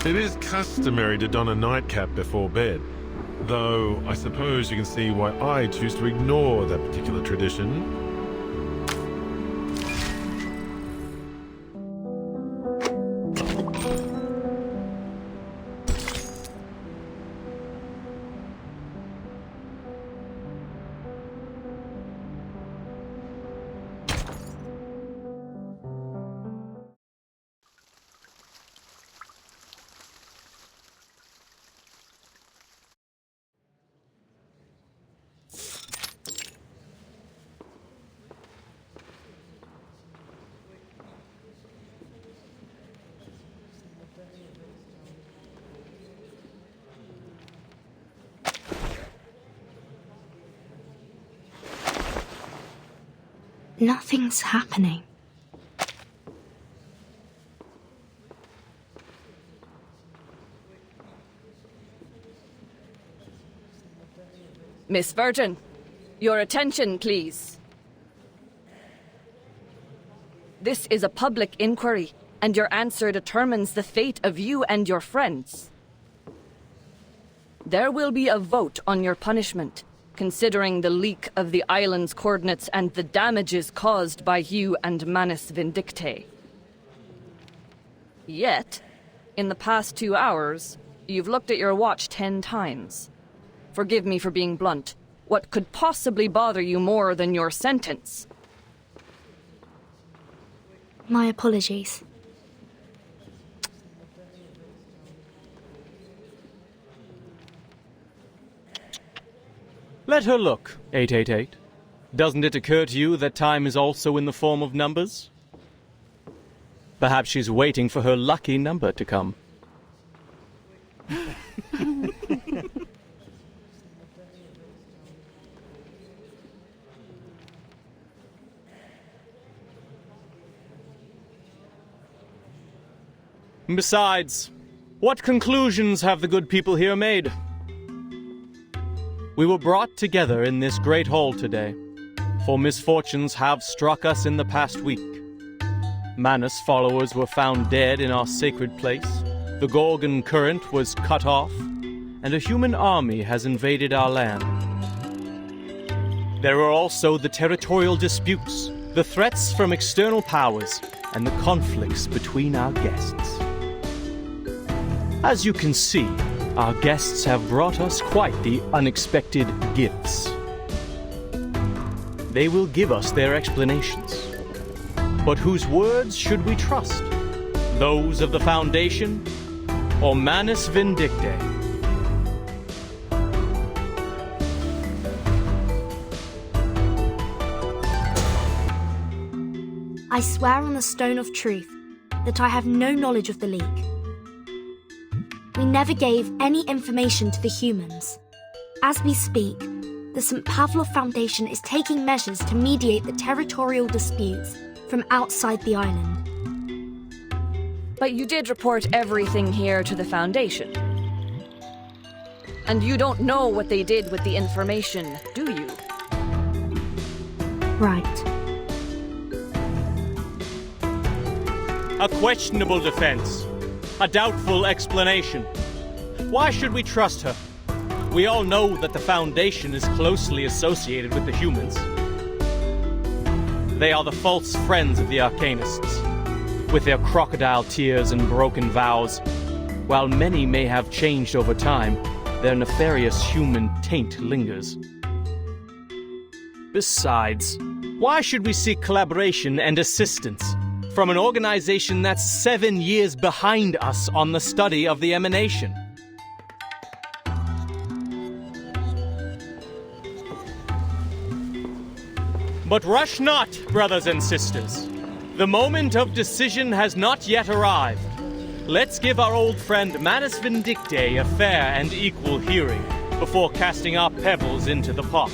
It is customary to don a nightcap before bed, though I suppose you can see why I choose to ignore that particular tradition. Nothing's happening. Miss Virgin, your attention, please. This is a public inquiry, and your answer determines the fate of you and your friends. There will be a vote on your punishment, considering the leak of the island's coordinates and the damages caused by you and Manus Vindictae. Yet, in the past 2 hours, you've looked at your watch 10 times. Forgive me for being blunt. What could possibly bother you more than your sentence? My apologies. Let her look, 888. Doesn't it occur to you that time is also in the form of numbers? Perhaps she's waiting for her lucky number to come. Besides, what conclusions have the good people here made? We were brought together in this great hall today, for misfortunes have struck us in the past week. Manus followers were found dead in our sacred place, the Gorgon current was cut off, and a human army has invaded our land. There are also the territorial disputes, the threats from external powers, and the conflicts between our guests. As you can see, our guests have brought us quite the unexpected gifts. They will give us their explanations. But whose words should we trust? Those of the Foundation or Manus Vindictae? I swear on the stone of truth that I have no knowledge of the leak. We never gave any information to the humans. As we speak, the St. Pavlov Foundation is taking measures to mediate the territorial disputes from outside the island. But you did report everything here to the Foundation. And you don't know what they did with the information, do you? Right. A questionable defense. A doubtful explanation. Why should we trust her? We all know that the Foundation is closely associated with the humans. They are the false friends of the Arcanists, with their crocodile tears and broken vows. While many may have changed over time, their nefarious human taint lingers. Besides, why should we seek collaboration and assistance from an organization that's 7 years behind us on the study of the emanation? But rush not, brothers and sisters. The moment of decision has not yet arrived. Let's give our old friend Manus Vindictae a fair and equal hearing before casting our pebbles into the pot.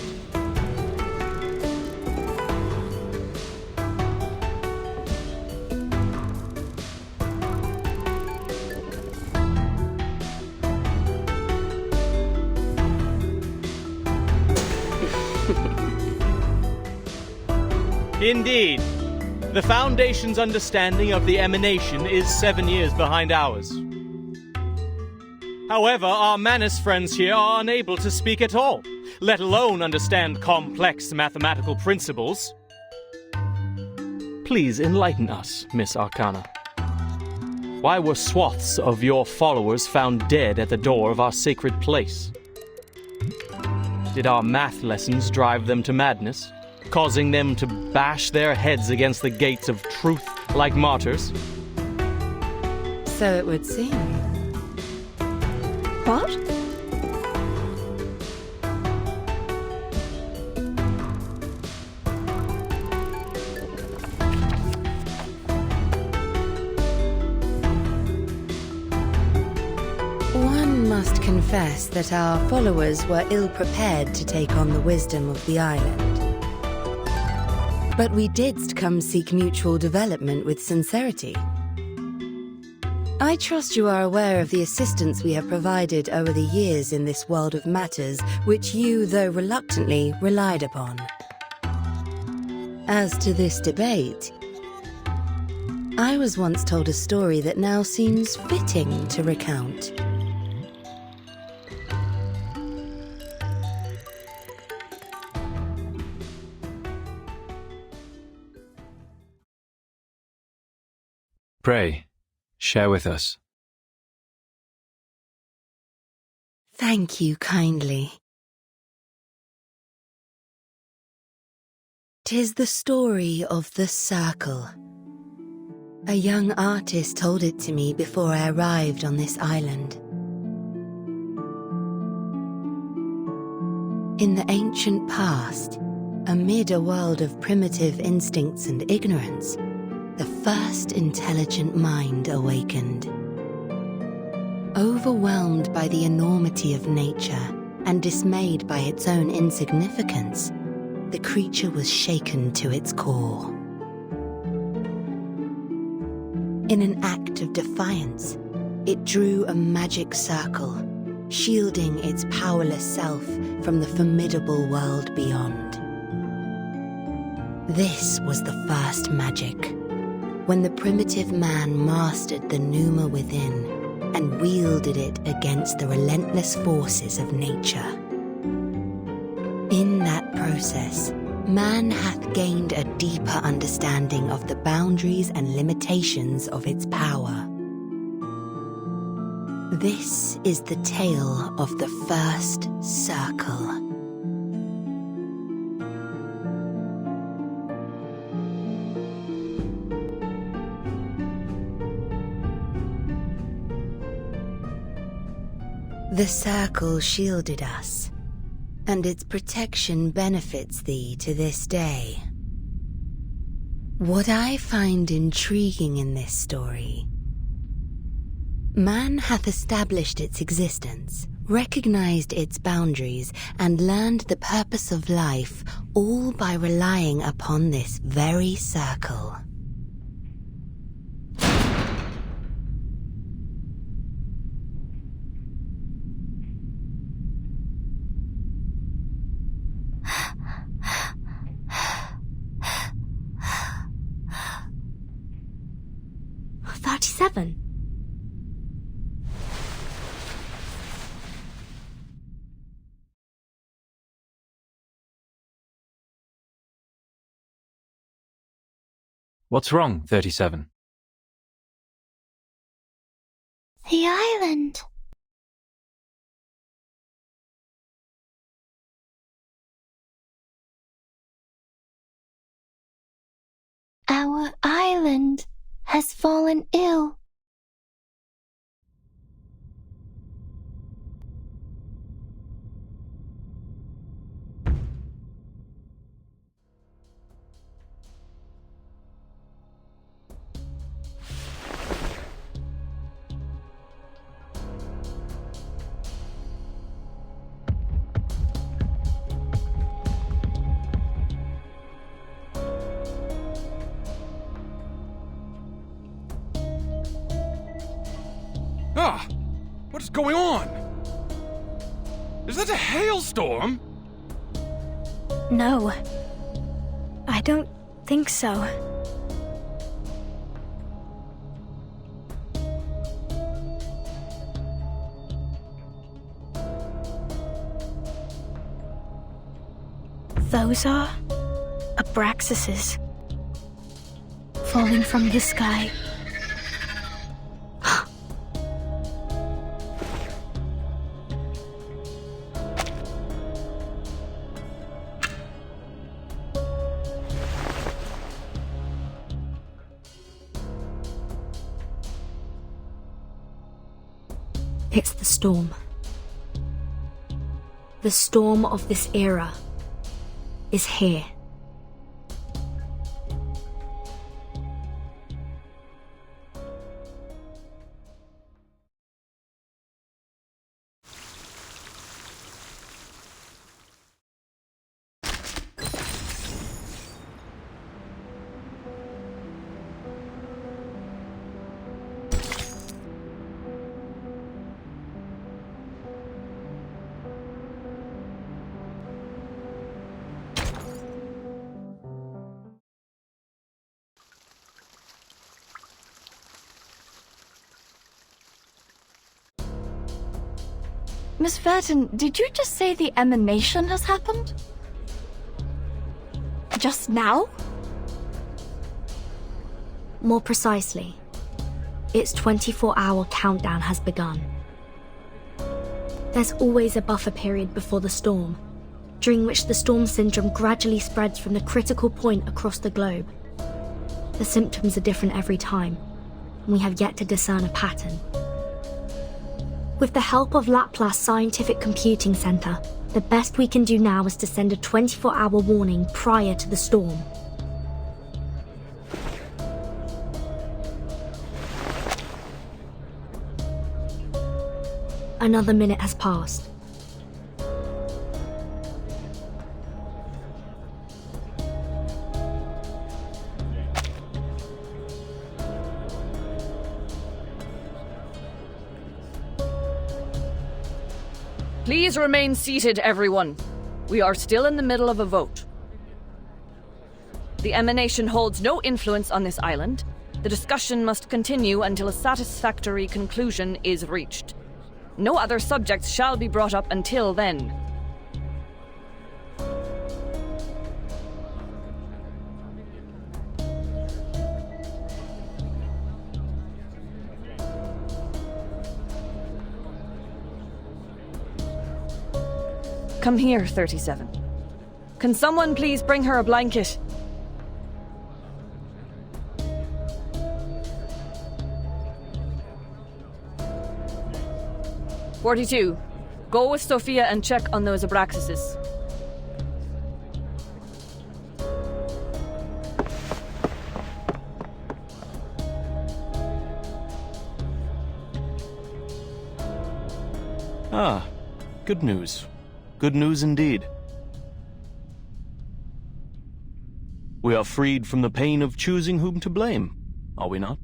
Indeed. The Foundation's understanding of the emanation is 7 years behind ours. However, our Manus friends here are unable to speak at all, let alone understand complex mathematical principles. Please enlighten us, Miss Arcana. Why were swaths of your followers found dead at the door of our sacred place? Did our math lessons drive them to madness, causing them to bash their heads against the gates of truth like martyrs? So it would seem. What? One must confess that our followers were ill-prepared to take on the wisdom of the island. But we didst come seek mutual development with sincerity. I trust you are aware of the assistance we have provided over the years in this world of matters, which you, though reluctantly, relied upon. As to this debate, I was once told a story that now seems fitting to recount. Pray, share with us. Thank you kindly. 'Tis the story of the Circle. A young artist told it to me before I arrived on this island. In the ancient past, amid a world of primitive instincts and ignorance, the first intelligent mind awakened. Overwhelmed by the enormity of nature and dismayed by its own insignificance, the creature was shaken to its core. In an act of defiance, it drew a magic circle, shielding its powerless self from the formidable world beyond. This was the first magic, when the primitive man mastered the pneuma within and wielded it against the relentless forces of nature. In that process, man hath gained a deeper understanding of the boundaries and limitations of its power. This is the tale of the first circle. The circle shielded us, and its protection benefits thee to this day. What I find intriguing in this story: man hath established its existence, recognized its boundaries, and learned the purpose of life, all by relying upon this very circle. "37. What's wrong, 37? The island. Our island has fallen ill. Ah! What is going on? Is that a hailstorm? No, I don't think so. Those are Abraxases falling from the sky. It's the storm. The storm of this era is here. Miss Verton, did you just say the emanation has happened? Just now? More precisely, its 24-hour countdown has begun. There's always a buffer period before the storm, during which the storm syndrome gradually spreads from the critical point across the globe. The symptoms are different every time, and we have yet to discern a pattern. With the help of Laplace Scientific Computing Center, the best we can do now is to send a 24-hour warning prior to the storm. Another minute has passed. Please remain seated, everyone. We are still in the middle of a vote. The emanation holds no influence on this island. The discussion must continue until a satisfactory conclusion is reached. No other subjects shall be brought up until then. Come here, 37. Can someone please bring her a blanket? "42. Go with Sophia and check on those Abraxases. Ah, good news. Good news indeed. We are freed from the pain of choosing whom to blame, are we not?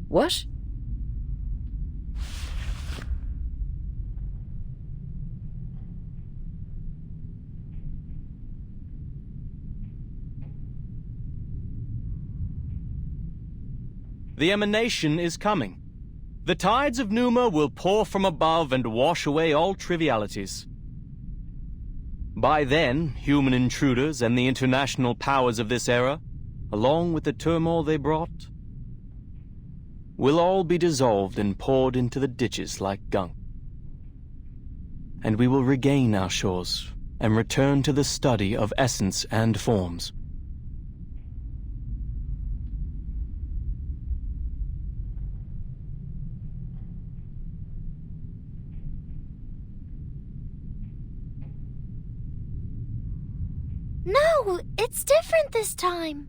What? The emanation is coming. The tides of Numa will pour from above and wash away all trivialities. By then, human intruders and the international powers of this era, along with the turmoil they brought, will all be dissolved and poured into the ditches like gunk. And we will regain our shores and return to the study of essence and forms. No, it's different this time.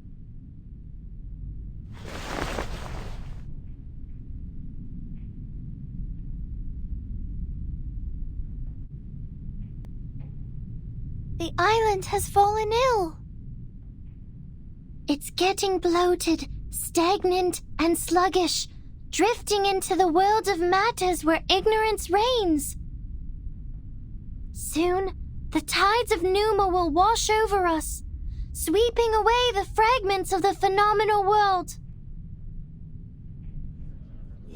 The island has fallen ill. It's getting bloated, stagnant, and sluggish, drifting into the world of matters where ignorance reigns. Soon, the tides of Numa will wash over us, sweeping away the fragments of the phenomenal world.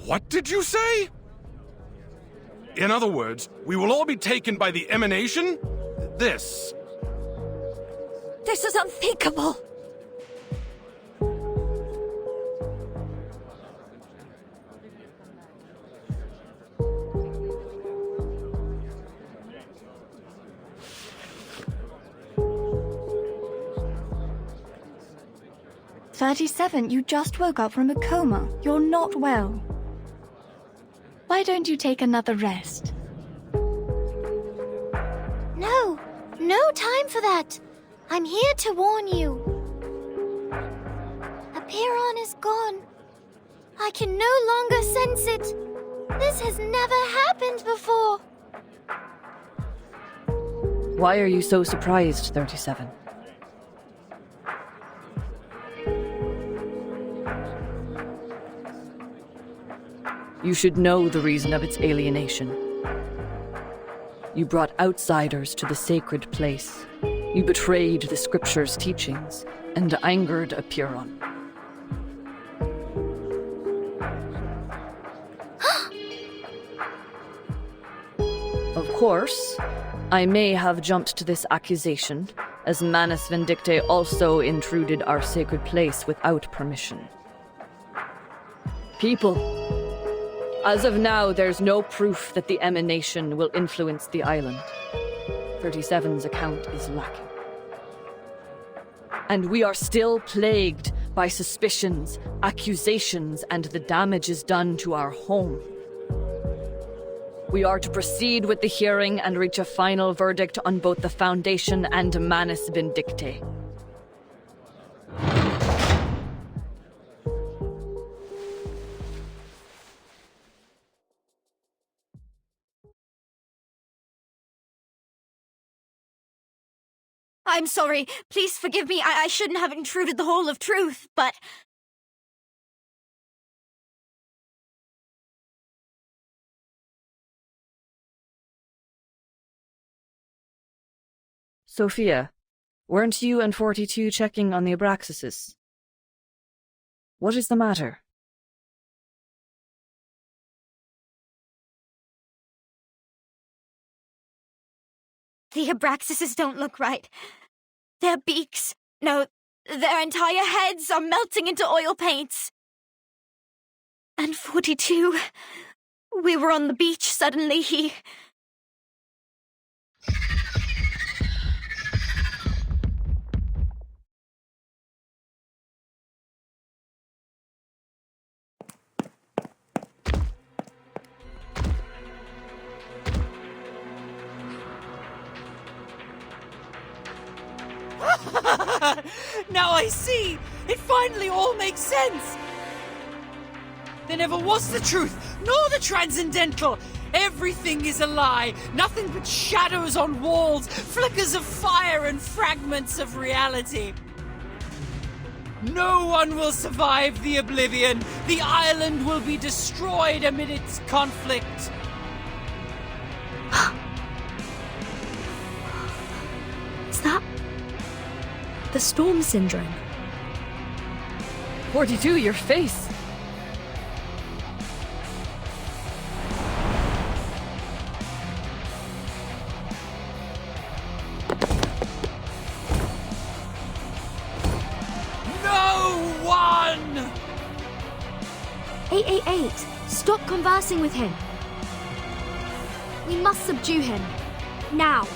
What did you say? In other words, we will all be taken by the emanation? this? This is unthinkable! "37, you just woke up from a coma. You're not well. Why don't you take another rest?" No, no time for that. I'm here to warn you. Apiron is gone. I can no longer sense it. This has never happened before. Why are you so surprised, 37? You should know the reason of its alienation. You brought outsiders to the sacred place. You betrayed the scripture's teachings and angered Apiron. Of course, I may have jumped to this accusation, as Manus Vindicte also intruded our sacred place without permission. People, as of now, there's no proof that the emanation will influence the island. 37's account is lacking. And we are still plagued by suspicions, accusations, and the damages done to our home. We are to proceed with the hearing and reach a final verdict on both the Foundation and Manus Vindicte. I'm sorry. Please forgive me. I shouldn't have intruded the whole of truth, but... Sophia, weren't you and 42 checking on the Abraxases? What is the matter? The Abraxases don't look right. Their beaks, no, their entire heads are melting into oil paints. And 42, we were on the beach, suddenly he... Now I see! It finally all makes sense! There never was the truth, nor the transcendental! Everything is a lie! Nothing but shadows on walls, flickers of fire and fragments of reality! No one will survive the oblivion! The island will be destroyed amid its conflict! Is that the storm syndrome? 42, your face! No one! 888, stop conversing with him. We must subdue him. Now.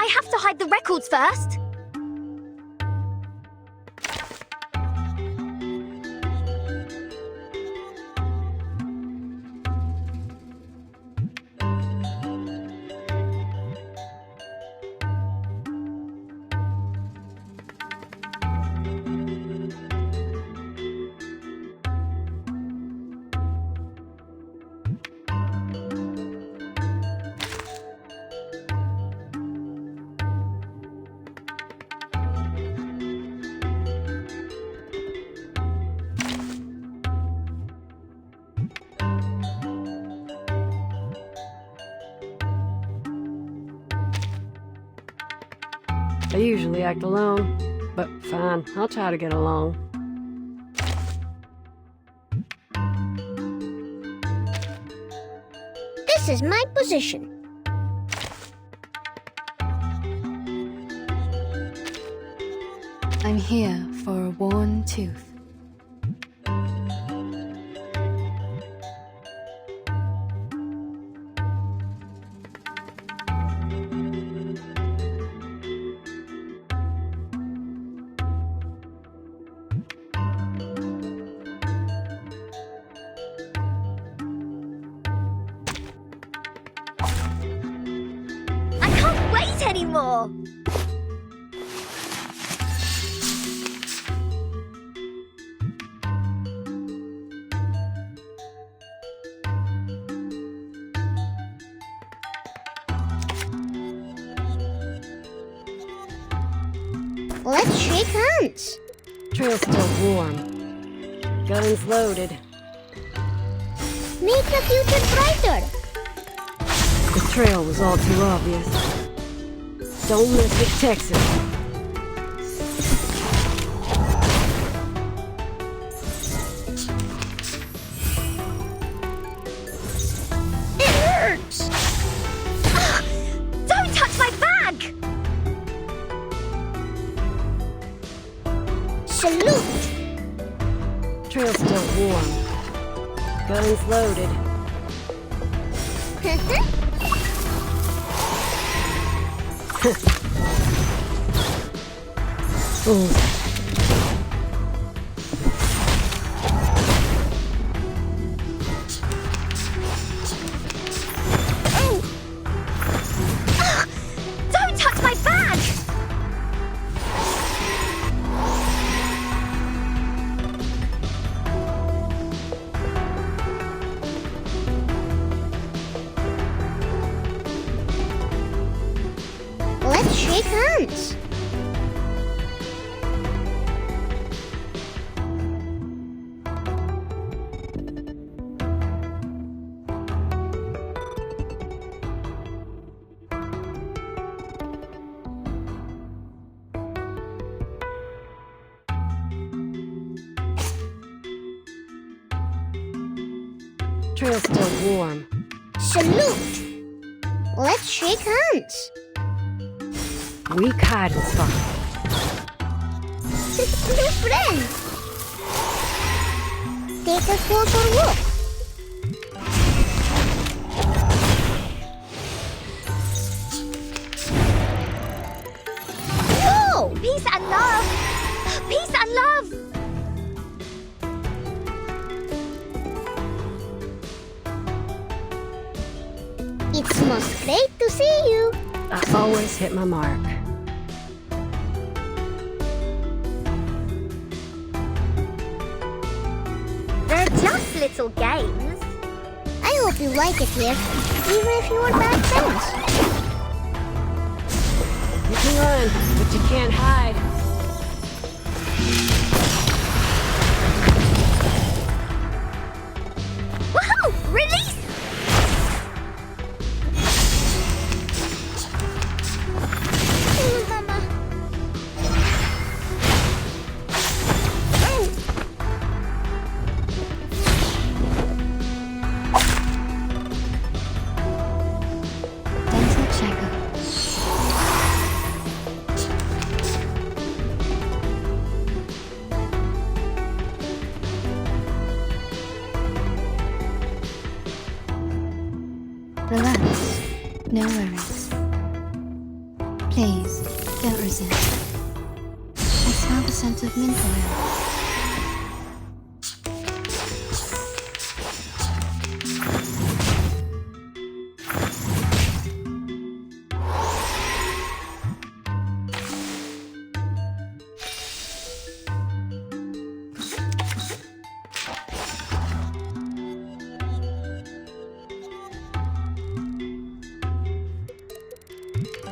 I have to hide the records first. I usually act alone, but fine, I'll try to get along. This is my position. I'm here for a worn tooth. I can't wait anymore. Let's shake hands. Trail's still warm. Guns loaded. Make the future brighter. The trail was all too obvious. Don't mess with Texas. It hurts. Don't touch my bag! Salute. Trail's still warm. Guns loaded. Ooh. Don't touch my bag! Let's shake hands. Trail's still warm. Salute. Let's shake hands. Weak hiding spot. New friend. Take a closer look. No! Peace and love! Peace and love! It's most great to see you. I always hit my mark. They're just little games. I hope you like it here, even if you are bad friends. You can run, but you can't hide. Woohoo! Release! Mama. Dental checker. Relax. No worries. Please, don't resist. I smell the scent of mint oil.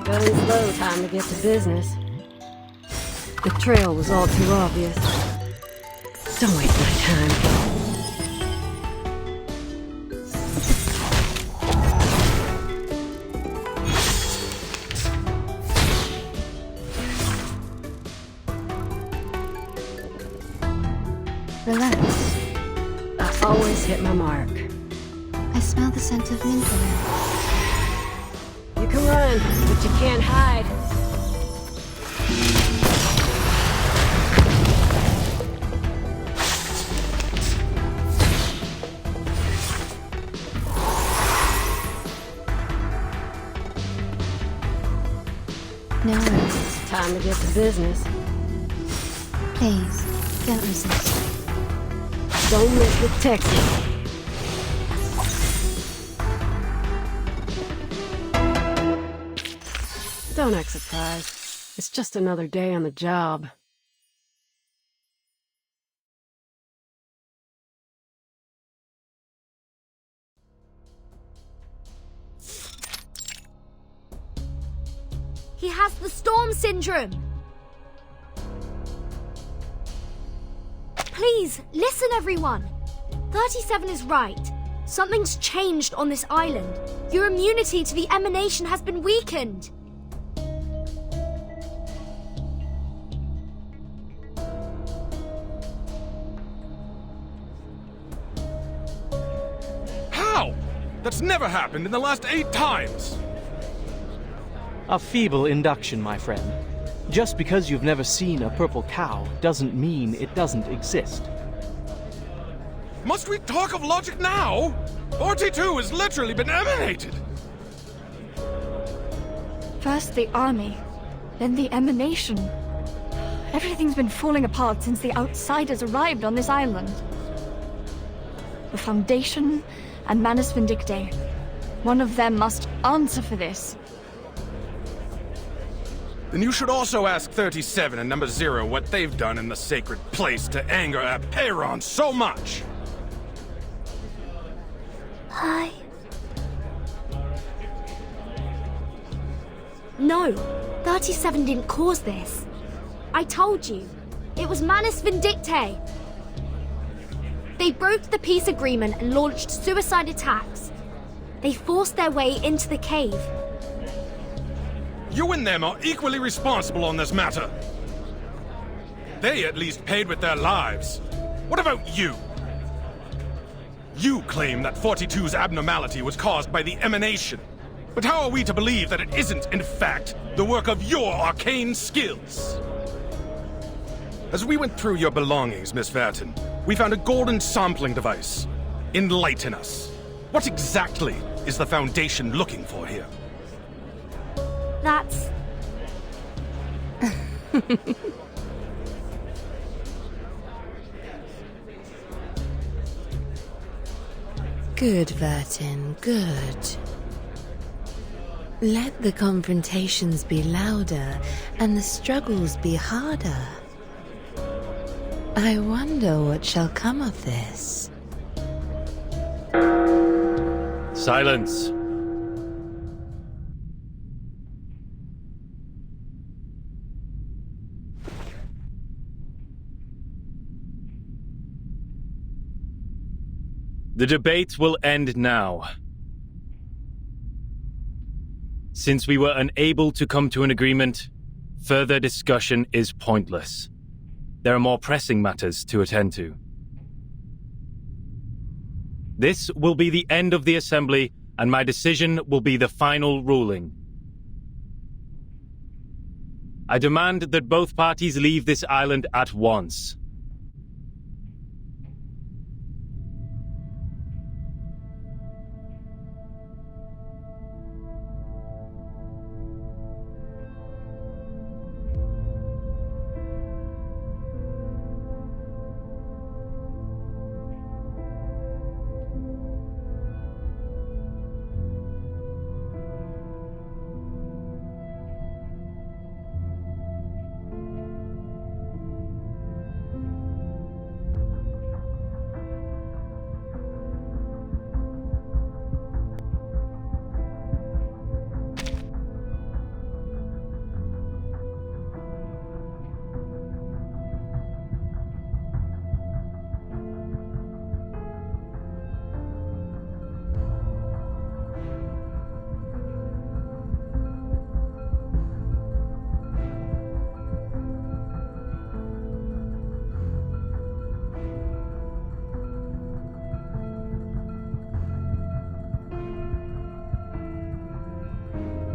Going slow, time to get to business. The trail was all too obvious. Don't waste my time. Relax. I always hit my mark. I smell the scent of mint oil. You can run, but you can't hide. No worries. Time to get to business. Please, don't resist. Don't miss with Texas. Don't act surprised. It's just another day on the job. He has the storm syndrome. Please, listen everyone. 37 is right. Something's changed on this island. Your immunity to the emanation has been weakened. How? That's never happened in the last 8 times! A feeble induction, my friend. Just because you've never seen a purple cow doesn't mean it doesn't exist. Must we talk of logic now? 42 has literally been emanated! First the army, then the emanation. Everything's been falling apart since the outsiders arrived on this island. The Foundation and Manus Vindictae. One of them must answer for this. Then you should also ask 37 and number 0 what they've done in the sacred place to anger Apeiron so much. Hi. No, 37 didn't cause this. I told you, it was Manus Vindictae. They broke the peace agreement and launched suicide attacks. They forced their way into the cave. You and them are equally responsible on this matter. They at least paid with their lives. What about you? You claim that 42's abnormality was caused by the emanation. But how are we to believe that it isn't, in fact, the work of your arcane skills? As we went through your belongings, Miss Verton, we found a golden sampling device. Enlighten us. What exactly is the Foundation looking for here? That's... Good, Vertin, good. Let the confrontations be louder and the struggles be harder. I wonder what shall come of this. Silence. The debate will end now. Since we were unable to come to an agreement, further discussion is pointless. There are more pressing matters to attend to. This will be the end of the assembly, and my decision will be the final ruling. I demand that both parties leave this island at once.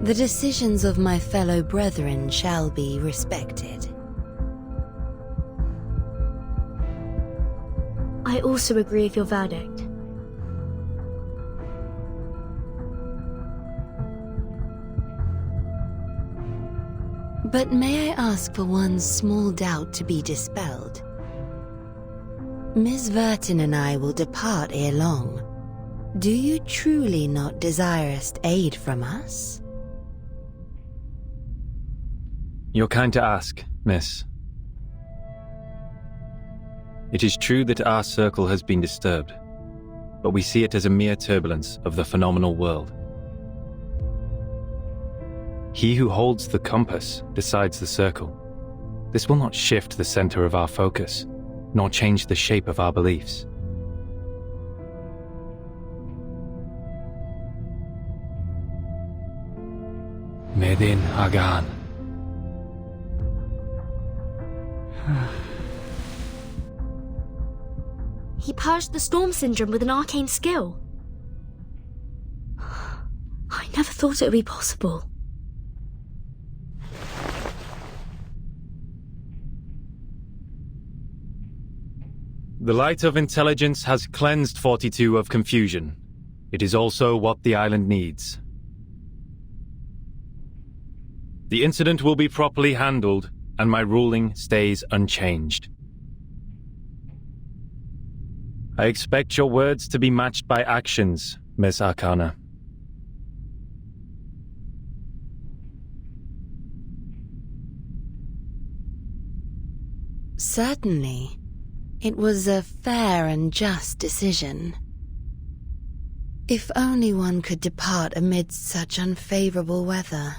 The decisions of my fellow brethren shall be respected. I also agree with your verdict. But may I ask for one small doubt to be dispelled? Miss Vertin and I will depart ere long. Do you truly not desirous aid from us? You're kind to ask, miss. It is true that our circle has been disturbed, but we see it as a mere turbulence of the phenomenal world. He who holds the compass decides the circle. This will not shift the center of our focus, nor change the shape of our beliefs. Medin Hagan. He purged the storm syndrome with an arcane skill. I never thought it would be possible. The light of intelligence has cleansed 42 of confusion. It is also what the island needs. The incident will be properly handled, and my ruling stays unchanged. I expect your words to be matched by actions, Miss Arcana. Certainly. It was a fair and just decision. If only one could depart amidst such unfavorable weather.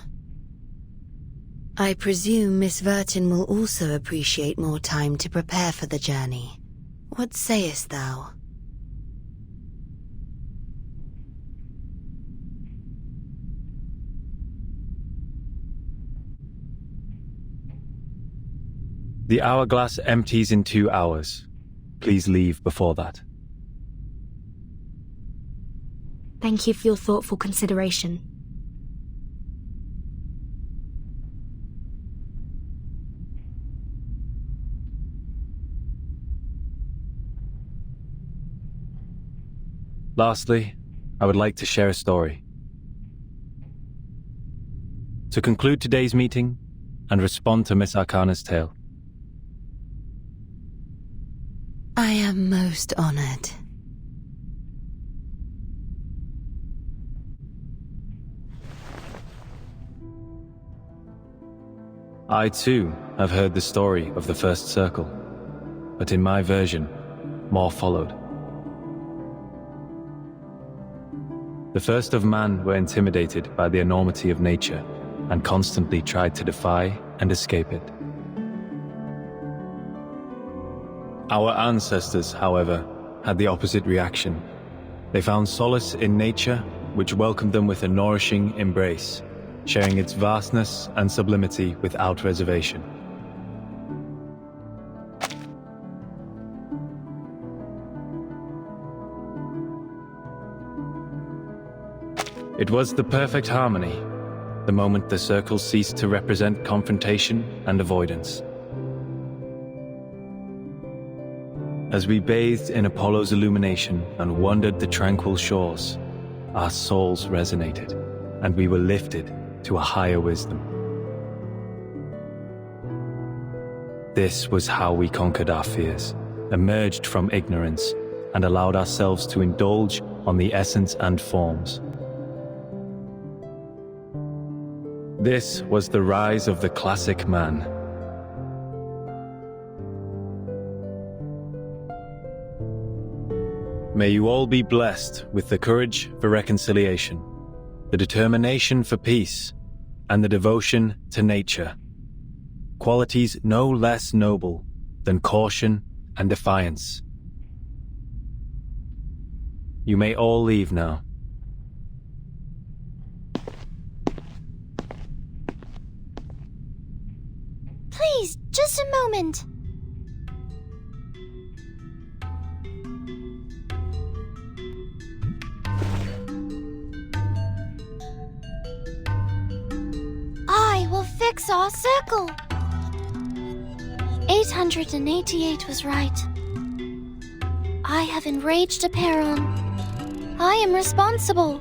I presume Miss Vertin will also appreciate more time to prepare for the journey. What sayest thou? The hourglass empties in 2 hours. Please leave before that. Thank you for your thoughtful consideration. Lastly, I would like to share a story. To conclude today's meeting and respond to Miss Arcana's tale. I am most honored. I too have heard the story of the first circle, but in my version, more followed. The first of man were intimidated by the enormity of nature and constantly tried to defy and escape it. Our ancestors, however, had the opposite reaction. They found solace in nature, which welcomed them with a nourishing embrace, sharing its vastness and sublimity without reservation. It was the perfect harmony, the moment the circle ceased to represent confrontation and avoidance. As we bathed in Apollo's illumination and wandered the tranquil shores, our souls resonated, and we were lifted to a higher wisdom. This was how we conquered our fears, emerged from ignorance, and allowed ourselves to indulge on the essence and forms. This was the rise of the classic man. May you all be blessed with the courage for reconciliation, the determination for peace, and the devotion to nature. Qualities no less noble than caution and defiance. You may all leave now. Please, just a moment. fix our circle. 888 was right. I have enraged Aperon. I am responsible.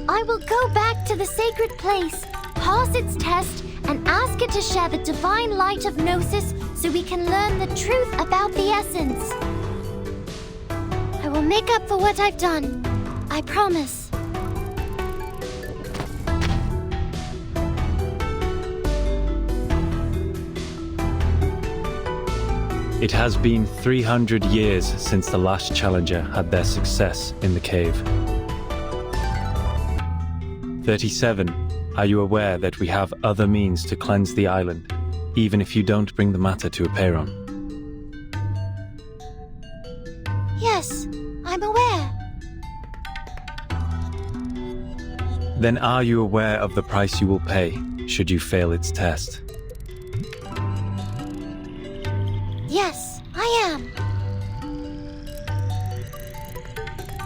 I will go back to the sacred place, pass its test, and ask it to share the divine light of Gnosis so we can learn the truth about the essence. I will make up for what I've done. I promise. It has been 300 years since the last challenger had their success in the cave. 37. Are you aware that we have other means to cleanse the island, even if you don't bring the matter to Aperon? Yes, I'm aware. Then are you aware of the price you will pay should you fail its test? Yes, I am.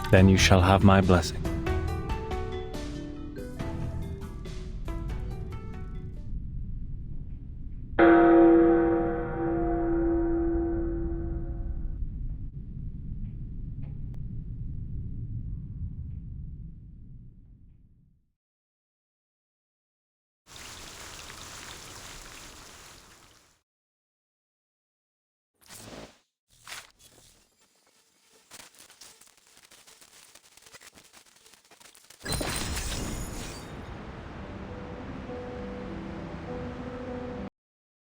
Then you shall have my blessing.